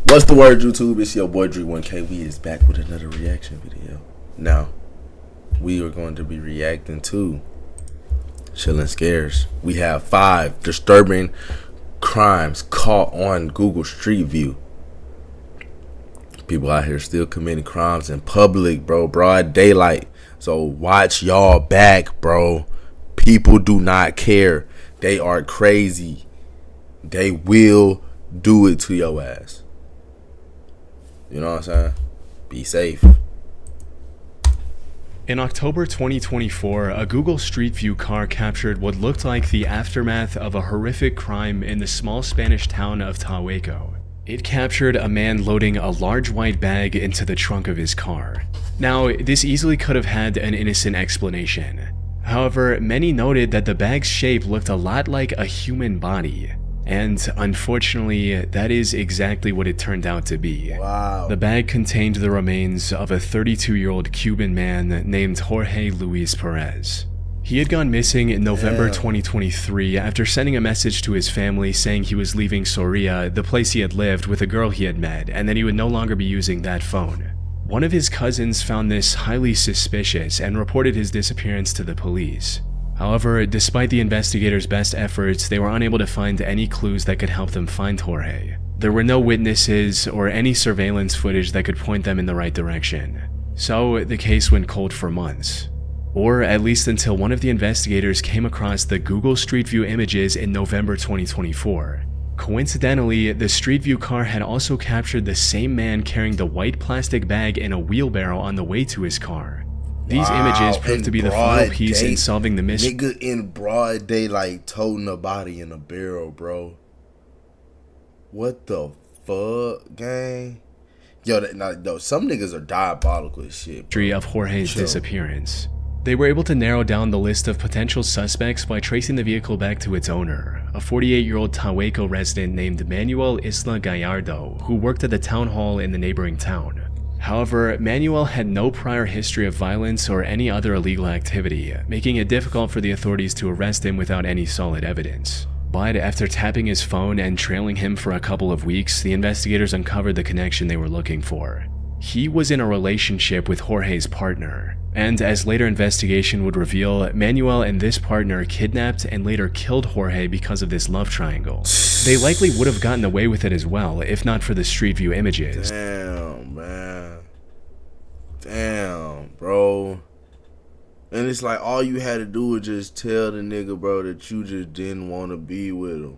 What's the word, YouTube? It's your boy Dre1K. We is back with another reaction video. Now, we are going to be reacting to Chillin' Scares. We have 5 disturbing crimes caught on Google Street View. People out here still committing crimes in public, bro. Broad daylight. So watch y'all back, bro. People do not care. They are crazy. They will do it to your ass. You know what I'm saying? Be safe. In October 2024, a Google Street View car captured what looked like the aftermath of a horrific crime in the small Spanish town of Tahueco. It captured a man loading a large white bag into the trunk of his car. Now, this easily could have had an innocent explanation. However, many noted that the bag's shape looked a lot like a human body. And unfortunately, that is exactly what it turned out to be. Wow. The bag contained the remains of a 32-year-old Cuban man named Jorge Luis Perez. He had gone missing in November 2023 after sending a message to his family saying he was leaving Soria, the place he had lived, with a girl he had met, and that he would no longer be using that phone. One of his cousins found this highly suspicious and reported his disappearance to the police. However, despite the investigators' best efforts, they were unable to find any clues that could help them find Jorge. There were no witnesses or any surveillance footage that could point them in the right direction. So the case went cold for months. Or at least until one of the investigators came across the Google Street View images in November 2024. Coincidentally, the Street View car had also captured the same man carrying the white plastic bag in a wheelbarrow on the way to his car. These images proved to be the final piece in solving the mystery. Nigga in broad daylight toting a body in a barrel, bro. What the fuck, gang? Yo, some niggas are diabolical as shit, bro. Of Jorge's disappearance. They were able to narrow down the list of potential suspects by tracing the vehicle back to its owner, a 48-year-old Tahueco resident named Manuel Isla Gallardo, who worked at the town hall in the neighboring town. However, Manuel had no prior history of violence or any other illegal activity, making it difficult for the authorities to arrest him without any solid evidence. But after tapping his phone and trailing him for a couple of weeks, the investigators uncovered the connection they were looking for. He was in a relationship with Jorge's partner, and as later investigation would reveal, Manuel and this partner kidnapped and later killed Jorge because of this love triangle. They likely would have gotten away with it as well, if not for the Street View images. Damn, man. Damn, bro. And it's like all you had to do was just tell the nigga, bro, that you just didn't want to be with him.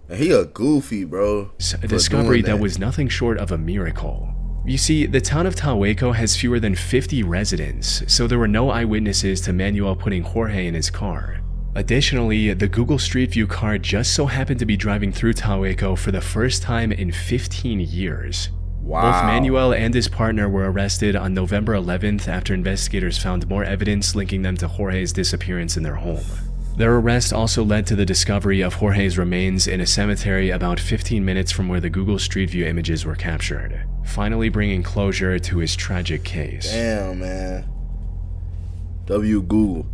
And he a goofy, bro. A discovery that was nothing short of a miracle. You see, the town of Tahueco has fewer than 50 residents, so there were no eyewitnesses to Manuel putting Jorge in his car. Additionally, the Google Street View car just so happened to be driving through Tahueco for the first time in 15 years. Wow. Both Manuel and his partner were arrested on November 11th after investigators found more evidence linking them to Jorge's disappearance in their home. Their arrest also led to the discovery of Jorge's remains in a cemetery about 15 minutes from where the Google Street View images were captured, finally bringing closure to his tragic case. Damn, man. Google.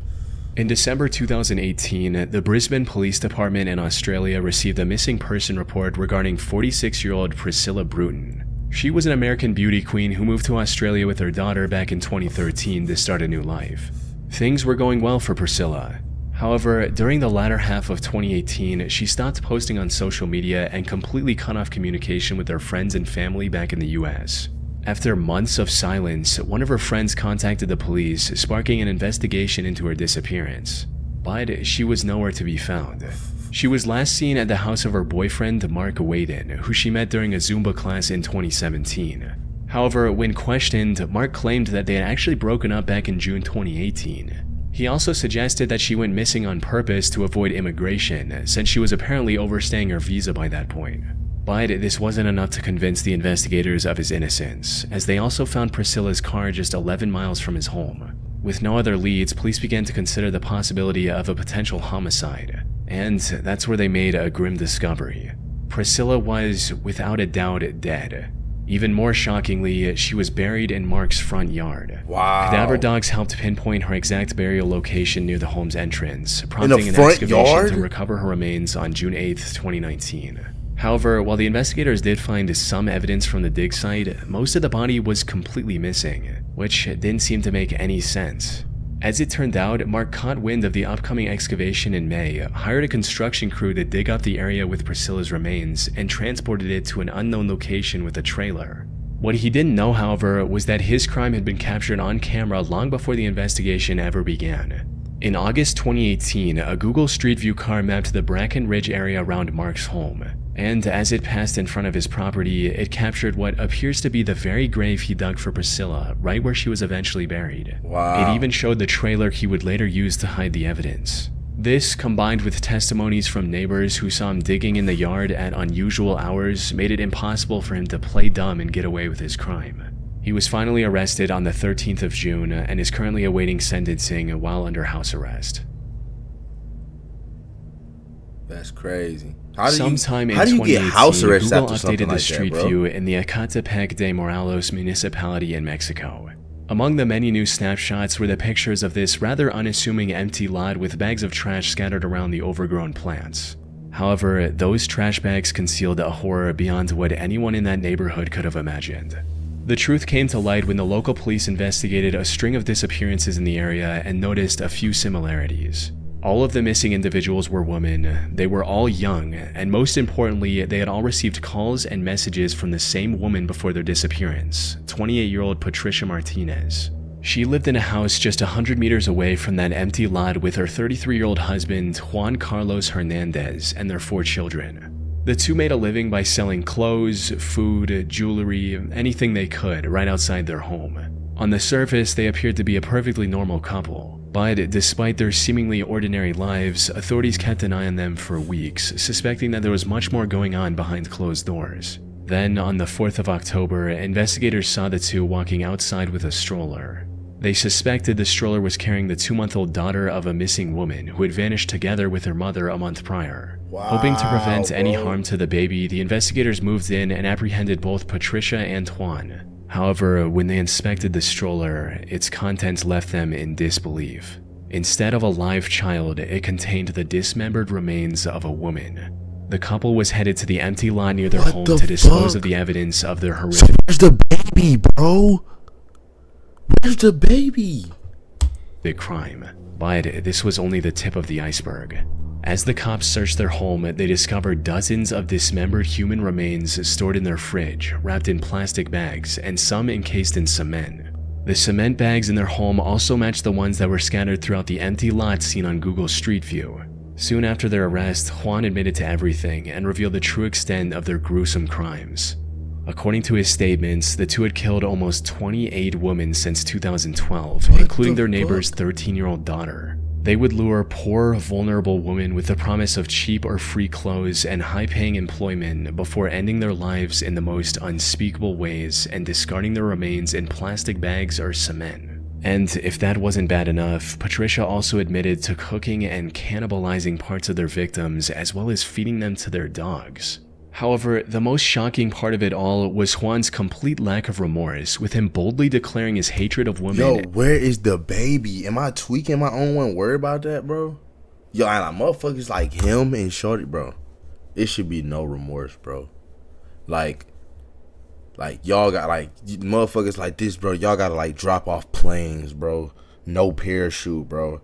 In December 2018, the Brisbane Police Department in Australia received a missing person report regarding 46-year-old Priscilla Bruton. She was an American beauty queen who moved to Australia with her daughter back in 2013 to start a new life. Things were going well for Priscilla. However, during the latter half of 2018, she stopped posting on social media and completely cut off communication with her friends and family back in the US. After months of silence, one of her friends contacted the police, sparking an investigation into her disappearance. But she was nowhere to be found. She was last seen at the house of her boyfriend, Mark Waden, who she met during a Zumba class in 2017. However, when questioned, Mark claimed that they had actually broken up back in June 2018. He also suggested that she went missing on purpose to avoid immigration, since she was apparently overstaying her visa by that point. But this wasn't enough to convince the investigators of his innocence, as they also found Priscilla's car just 11 miles from his home. With no other leads, police began to consider the possibility of a potential homicide, and that's where they made a grim discovery. Priscilla was, without a doubt, dead. Even more shockingly, she was buried in Mark's front yard. Wow. Cadaver dogs helped pinpoint her exact burial location near the home's entrance, prompting an front excavation yard? to recover her remains on June 8, 2019. However, while the investigators did find some evidence from the dig site, most of the body was completely missing, which didn't seem to make any sense. As it turned out, Mark caught wind of the upcoming excavation in May, hired a construction crew to dig up the area with Priscilla's remains, and transported it to an unknown location with a trailer. What he didn't know, however, was that his crime had been captured on camera long before the investigation ever began. In August 2018, a Google Street View car mapped the Bracken Ridge area around Mark's home, and as it passed in front of his property, it captured what appears to be the very grave he dug for Priscilla, right where she was eventually buried. Wow. It even showed the trailer he would later use to hide the evidence. This, combined with testimonies from neighbors who saw him digging in the yard at unusual hours, made it impossible for him to play dumb and get away with his crime. He was finally arrested on the 13th of June and is currently awaiting sentencing while under house arrest. That's crazy. Sometime in how do you 2018, get house arrest Google after updated something the like street that, bro? view in the Ecatepec de Morelos municipality in Mexico. Among the many new snapshots were the pictures of this rather unassuming empty lot with bags of trash scattered around the overgrown plants. However, those trash bags concealed a horror beyond what anyone in that neighborhood could have imagined. The truth came to light when the local police investigated a string of disappearances in the area and noticed a few similarities. All of the missing individuals were women, they were all young, and most importantly, they had all received calls and messages from the same woman before their disappearance, 28-year-old Patricia Martinez. She lived in a house just 100 meters away from that empty lot with her 33-year-old husband, Juan Carlos Hernandez, and their 4 children. The two made a living by selling clothes, food, jewelry, anything they could right outside their home. On the surface, they appeared to be a perfectly normal couple. But despite their seemingly ordinary lives, authorities kept an eye on them for weeks, suspecting that there was much more going on behind closed doors. Then, on the 4th of October, investigators saw the two walking outside with a stroller. They suspected the stroller was carrying the 2-month-old daughter of a missing woman who had vanished together with her mother a month prior. Wow, Hoping to prevent any bro. harm to the baby, the investigators moved in and apprehended both Patricia and Juan. However, when they inspected the stroller, its contents left them in disbelief. Instead of a live child, it contained the dismembered remains of a woman. The couple was headed to the empty lot near their home to dispose of the evidence of their horrific. So where's the baby, bro? Where's the baby? Crime. But this was only the tip of the iceberg. As the cops searched their home, they discovered dozens of dismembered human remains stored in their fridge, wrapped in plastic bags, and some encased in cement. The cement bags in their home also matched the ones that were scattered throughout the empty lot seen on Google Street View. Soon after their arrest, Juan admitted to everything and revealed the true extent of their gruesome crimes. According to his statements, the two had killed almost 28 women since 2012, including their neighbor's 13-year-old daughter. They would lure poor, vulnerable women with the promise of cheap or free clothes and high-paying employment before ending their lives in the most unspeakable ways and discarding their remains in plastic bags or cement. And if that wasn't bad enough, Patricia also admitted to cooking and cannibalizing parts of their victims as well as feeding them to their dogs. However, the most shocking part of it all was Juan's complete lack of remorse, with him boldly declaring his hatred of women. Yo, where is the baby? Am I tweaking my own one? Worry about that, bro? Yo, I like motherfuckers like him and Shorty, bro. It should be no remorse, bro. Like y'all got like motherfuckers like this, bro. Y'all gotta like drop off planes, bro. No parachute, bro.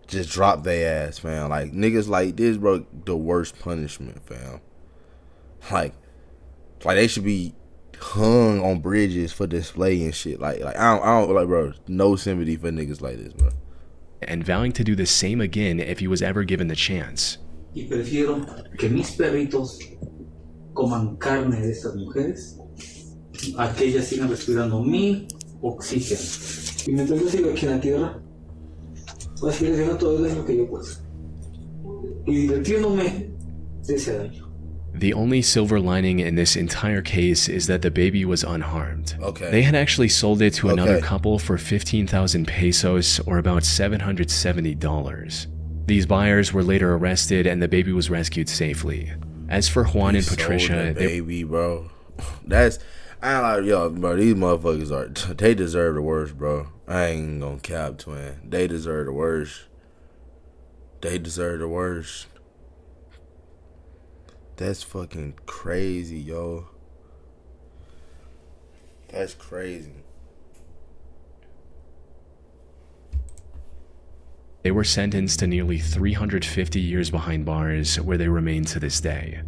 Just drop their ass, fam. Like niggas like this, bro. The worst punishment, fam. Like they should be hung on bridges for display and shit. Like I don't like, bro. No sympathy for niggas like this, bro. And vowing to do the same again if he was ever given the chance. Y prefiero que mis perritos coman carne de estas mujeres a que ellas sigan respirando mi oxígeno. Y mientras yo siga aquí en la tierra, voy a seguir haciendo todo el daño que yo pueda. Y divirtiéndome de ese daño. The only silver lining in this entire case is that the baby was unharmed. Okay. They had actually sold it to another couple for 15,000 pesos, or about $770. These buyers were later arrested and the baby was rescued safely. As for Juan and Patricia, baby, bro. That's I ain't like, yo, bro, these motherfuckers they deserve the worst, bro. I ain't gonna cap, twin. They deserve the worst. They deserve the worst. That's fucking crazy, yo. That's crazy. They were sentenced to nearly 350 years behind bars, where they remain to this day.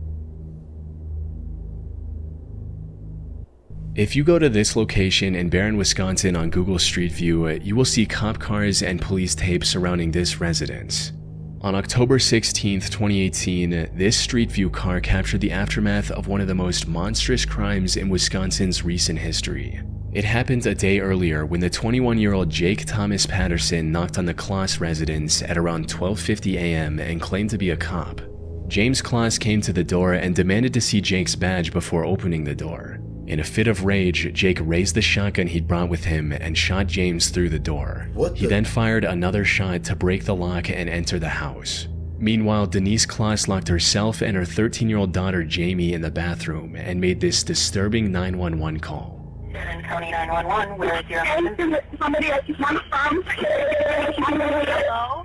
If you go to this location in Barron, Wisconsin on Google Street View, you will see cop cars and police tape surrounding this residence. On October 16, 2018, this Street View car captured the aftermath of one of the most monstrous crimes in Wisconsin's recent history. It happened a day earlier when the 21-year-old Jake Thomas Patterson knocked on the Kloss residence at around 12:50 a.m. and claimed to be a cop. James Kloss came to the door and demanded to see Jake's badge before opening the door. In a fit of rage, Jake raised the shotgun he'd brought with him and shot James through the door. He then fired another shot to break the lock and enter the house. Meanwhile, Denise Kloss locked herself and her 13-year-old daughter Jamie in the bathroom and made this disturbing 911 call. County 911, where is your husband? Somebody I just want from. Hello?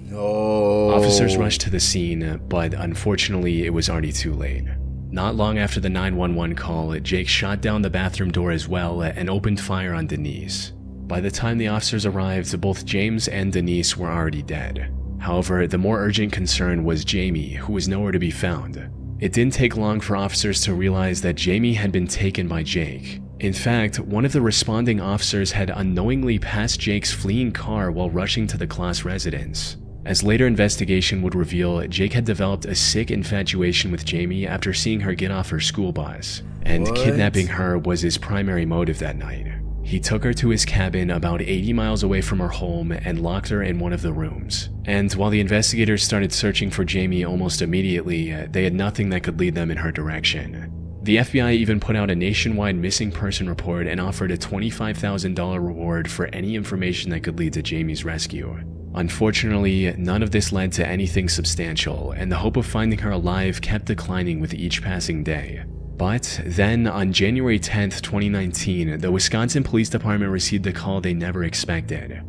No. Officers rushed to the scene, but unfortunately it was already too late. Not long after the 911 call, Jake shot down the bathroom door as well and opened fire on Denise. By the time the officers arrived, both James and Denise were already dead. However, the more urgent concern was Jamie, who was nowhere to be found. It didn't take long for officers to realize that Jamie had been taken by Jake. In fact, one of the responding officers had unknowingly passed Jake's fleeing car while rushing to the Kloss residence. As later investigation would reveal, Jake had developed a sick infatuation with Jamie after seeing her get off her school bus, and kidnapping her was his primary motive that night. He took her to his cabin about 80 miles away from her home and locked her in one of the rooms. And while the investigators started searching for Jamie almost immediately, they had nothing that could lead them in her direction. The FBI even put out a nationwide missing person report and offered a $25,000 reward for any information that could lead to Jamie's rescue. Unfortunately, none of this led to anything substantial, and the hope of finding her alive kept declining with each passing day. But then, on January 10th, 2019, the Wisconsin Police Department received a call they never expected.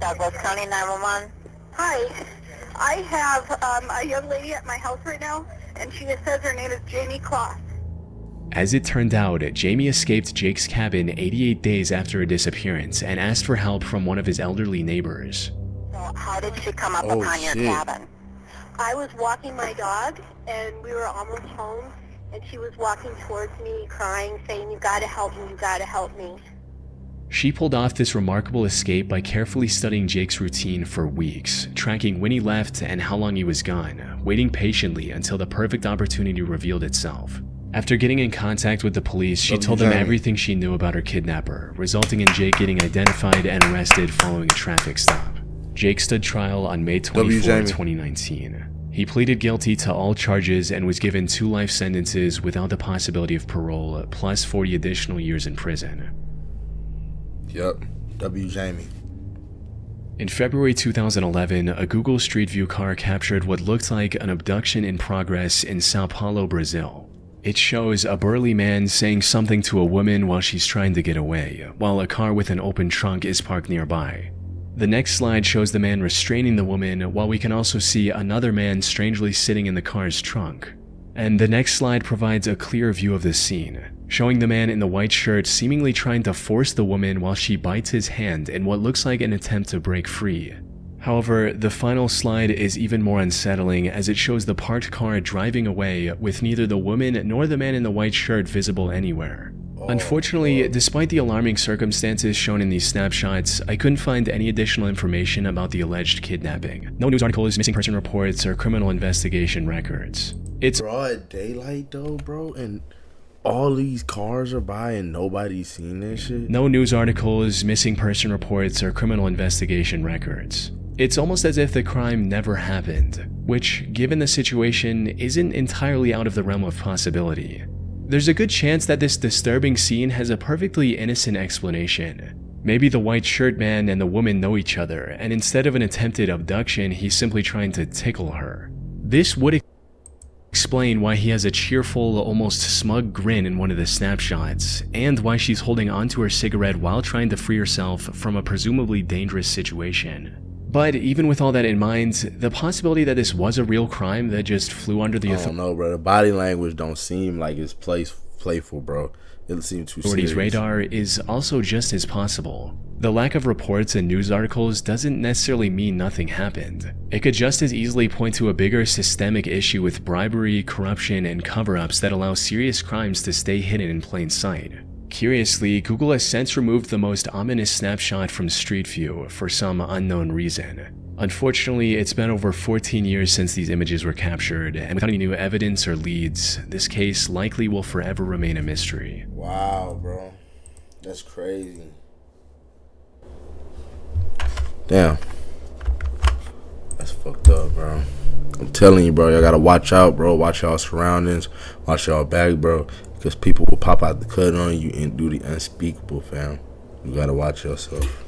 Douglas County 911. Hi. I have a young lady at my house right now, and she just says her name is Jamie Kloss. As it turned out, Jamie escaped Jake's cabin 88 days after her disappearance and asked for help from one of his elderly neighbors. So how did she come up upon your cabin? I was walking my dog, and we were almost home. And she was walking towards me, crying, saying, "You gotta help me, you gotta help me." She pulled off this remarkable escape by carefully studying Jake's routine for weeks, tracking when he left and how long he was gone, waiting patiently until the perfect opportunity revealed itself. After getting in contact with the police, she told them everything she knew about her kidnapper, resulting in Jake getting identified and arrested following a traffic stop. Jake stood trial on May 24, 2019. He pleaded guilty to all charges and was given 2 life sentences without the possibility of parole, plus 40 additional years in prison. Yep, Jamie. In February 2011, a Google Street View car captured what looked like an abduction in progress in Sao Paulo, Brazil. It shows a burly man saying something to a woman while she's trying to get away, while a car with an open trunk is parked nearby. The next slide shows the man restraining the woman, while we can also see another man strangely sitting in the car's trunk. And the next slide provides a clear view of the scene, showing the man in the white shirt seemingly trying to force the woman while she bites his hand in what looks like an attempt to break free. However, the final slide is even more unsettling as it shows the parked car driving away with neither the woman nor the man in the white shirt visible anywhere. Unfortunately, despite the alarming circumstances shown in these snapshots, I couldn't find any additional information about the alleged kidnapping. No news articles, missing person reports, or criminal investigation records. It's broad daylight though, bro, and all these cars are by and nobody's seen this shit. No news articles, missing person reports, or criminal investigation records. It's almost as if the crime never happened, which, given the situation, isn't entirely out of the realm of possibility. There's a good chance that this disturbing scene has a perfectly innocent explanation. Maybe the white shirt man and the woman know each other, and instead of an attempted abduction, he's simply trying to tickle her. This would explain why he has a cheerful, almost smug grin in one of the snapshots, and why she's holding onto her cigarette while trying to free herself from a presumably dangerous situation. But even with all that in mind, the possibility that this was a real crime that just flew under the I don't know, bro. The body language don't seem like it's playful, bro. It seems too authorities' serious. radar is also just as possible. The lack of reports and news articles doesn't necessarily mean nothing happened. It could just as easily point to a bigger systemic issue with bribery, corruption, and cover-ups that allow serious crimes to stay hidden in plain sight. Curiously, Google has since removed the most ominous snapshot from Street View for some unknown reason. Unfortunately, it's been over 14 years since these images were captured, and without any new evidence or leads, this case likely will forever remain a mystery. Wow, bro. That's crazy. Damn. That's fucked up, bro. I'm telling you, bro, y'all gotta watch out, bro. Watch y'all surroundings. Watch y'all back, bro. Because people will pop out the cut on you and do the unspeakable, fam. You gotta watch yourself.